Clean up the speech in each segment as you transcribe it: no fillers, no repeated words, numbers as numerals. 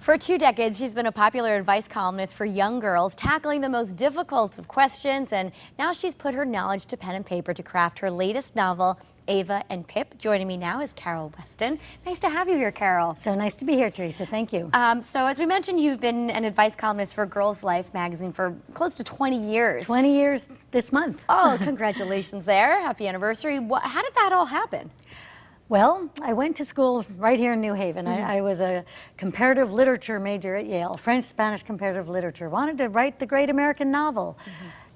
For 2 decades, she's been a popular advice columnist for young girls, tackling the most difficult of questions, and now she's put her knowledge to pen and paper to craft her latest novel, Ava and Pip. Joining me now is Carol Weston. Nice to have you here, Carol. So nice to be here, Teresa. Thank you. So as we mentioned, you've been an advice columnist for Girls Life magazine for close to 20 years. 20 years this month. Oh, congratulations there. Happy anniversary. How did that all happen? Well, I went to school right here in New Haven. I was a comparative literature major at Yale, French, Spanish comparative literature. Wanted to write the great American novel.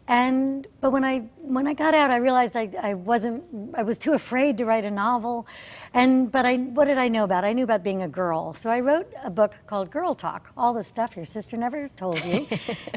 But when I got out, I realized I was too afraid to write a novel. What did I know about? I knew about being a girl. So I wrote a book called Girl Talk, all the stuff your sister never told you.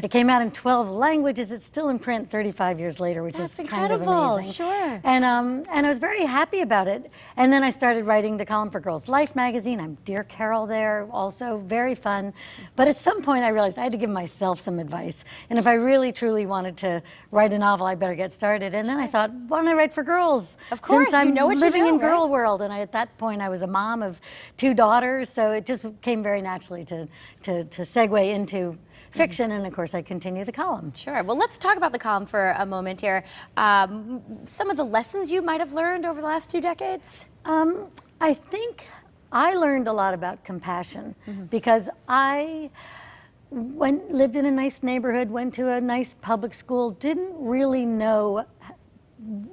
It came out in 12 languages. It's still in print 35 years later, which is incredible. Kind of amazing. Sure. And I was very happy about it. And then I started writing the column for Girls Life magazine. I'm Dear Carol there, also very fun. But at some point I realized I had to give myself some advice. And if I really truly wanted to write a novel, I better get started. And then I thought, why don't I write for girls? Of course, since I'm you know what living you know, in girl world. And at that point I was a mom of 2 daughters, so it just came very naturally to segue into fiction, and of course I continue the column. Sure. Well, let's talk about the column for a moment here. Some of the lessons you might have learned over the last 2 decades? I think I learned a lot about compassion because I lived in a nice neighborhood, went to a nice public school, didn't really know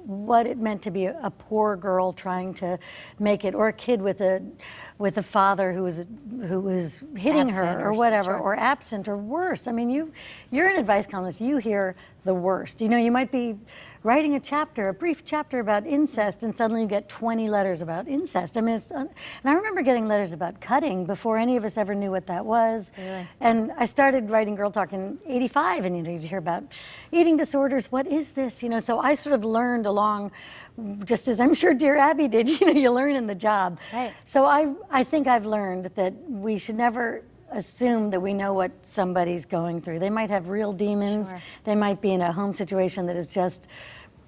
what it meant to be a poor girl trying to make it, or a kid with a father who was hitting her or whatever, or absent or worse. I mean, you're an advice columnist. You hear the worst. You know, you might be writing a brief chapter about incest, and suddenly you get 20 letters about incest. I mean, and I remember getting letters about cutting before any of us ever knew what that was. Really? And I started writing Girl Talk in '85, and you'd hear about eating disorders. What is this? You know, so I sort of learned along, just as I'm sure dear Abby did. You know, you learn in the job. Right. So I think I've learned that we should never assume that we know what somebody's going through. They might have real demons. Sure. They might be in a home situation that is just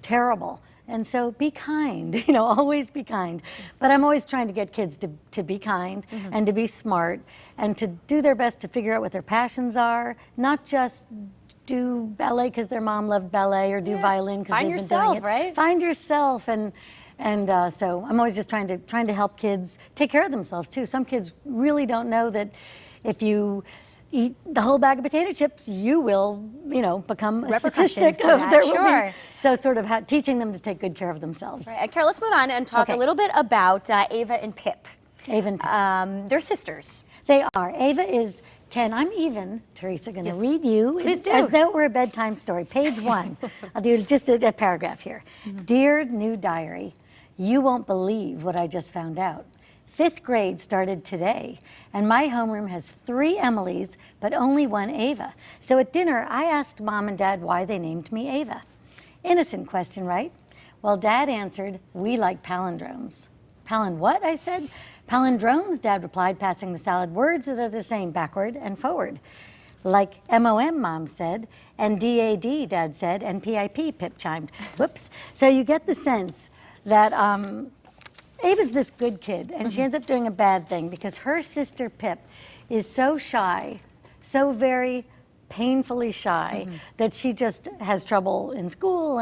terrible. And so be kind, you know, always be kind. But I'm always trying to get kids to be kind and to be smart and to do their best to figure out what their passions are, not just do ballet because their mom loved ballet, or do violin because they've been doing it. Right? Find yourself. And so I'm always just trying to help kids take care of themselves too. Some kids really don't know that if you eat the whole bag of potato chips, you will, you know, become a statistic of their well-being. So sort of teaching them to take good care of themselves. Right. Carol, let's move on and talk a little bit about Ava and Pip. Ava and Pip. They're sisters. They are. Ava is 10. I'm even, Teresa, going to read you. Please do. As though it were a bedtime story. Page 1. I'll do just a paragraph here. Dear new diary, you won't believe what I just found out. 5th grade started today, and my homeroom has 3 Emilys, but only 1 Ava. So at dinner, I asked Mom and Dad why they named me Ava. Innocent question, right? Well, Dad answered, we like palindromes. What? I said. Palindromes, Dad replied, passing the salad. Words that are the same backward and forward. Like M-O-M, Mom said, and D-A-D, Dad said, and P-I-P, Pip chimed. Whoops. So you get the sense that Ava's this good kid, and she ends up doing a bad thing because her sister Pip is so shy, so very painfully shy, that she just has trouble in school,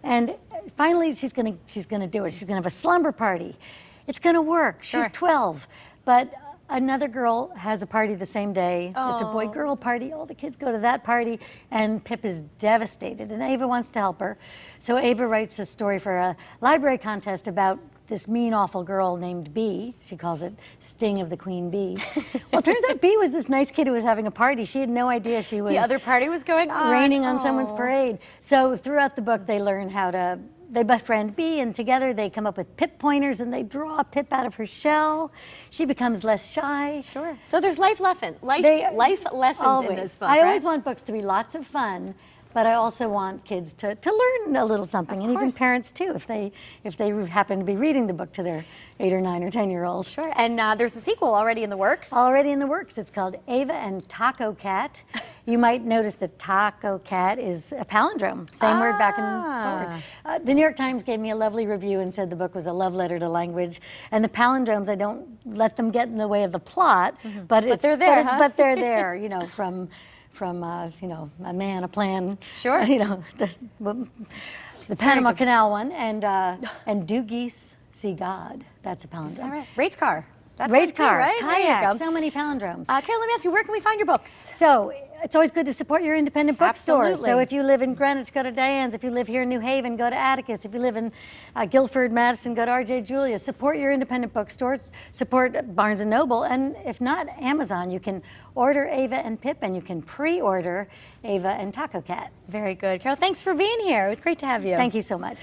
and finally she's gonna do it. She's gonna have a slumber party. It's gonna work. She's 12, but another girl has a party the same day. It's a boy-girl party. All the kids go to that party, and Pip is devastated, and Ava wants to help her. So Ava writes a story for a library contest about this mean, awful girl named Bee. She calls it Sting of the Queen Bee. Well, it turns out Bee was this nice kid who was having a party. She had no idea she was... The other party was going on. Raining on someone's parade. So throughout the book, they learn how to... They befriend Bee, and together they come up with Pip pointers, and they draw Pip out of her shell. She becomes less shy. Sure. So there's life lessons in this book, I always want books to be lots of fun, but I also want kids to learn a little something, and even parents too, if they happen to be reading the book to their 8 or 9 or 10-year-olds. Sure. And there's a sequel already in the works. Already in the works. It's called Ava and Tacocat. You might notice that Tacocat is a palindrome, same word back and forward. The New York Times gave me a lovely review and said the book was a love letter to language. And the palindromes, I don't let them get in the way of the plot, but they're there, but they're there, you know, from you know, a man, a plan. Sure. You know, the Panama Canal one, and do geese see God? That's a palindrome. Is that right? Race car. That's Race one too, car, right? There you kayak, go. so many palindromes. Carol, let me ask you, where can we find your books? So it's always good to support your independent bookstores. Absolutely. So if you live in Greenwich, go to Diane's. If you live here in New Haven, go to Atticus. If you live in Guilford, Madison, go to R.J. Julia's. Support your independent bookstores. Support Barnes & Noble. And if not Amazon, you can order Ava and Pip, and you can pre-order Ava and Tacocat. Very good. Carol, thanks for being here. It was great to have you. Thank you so much.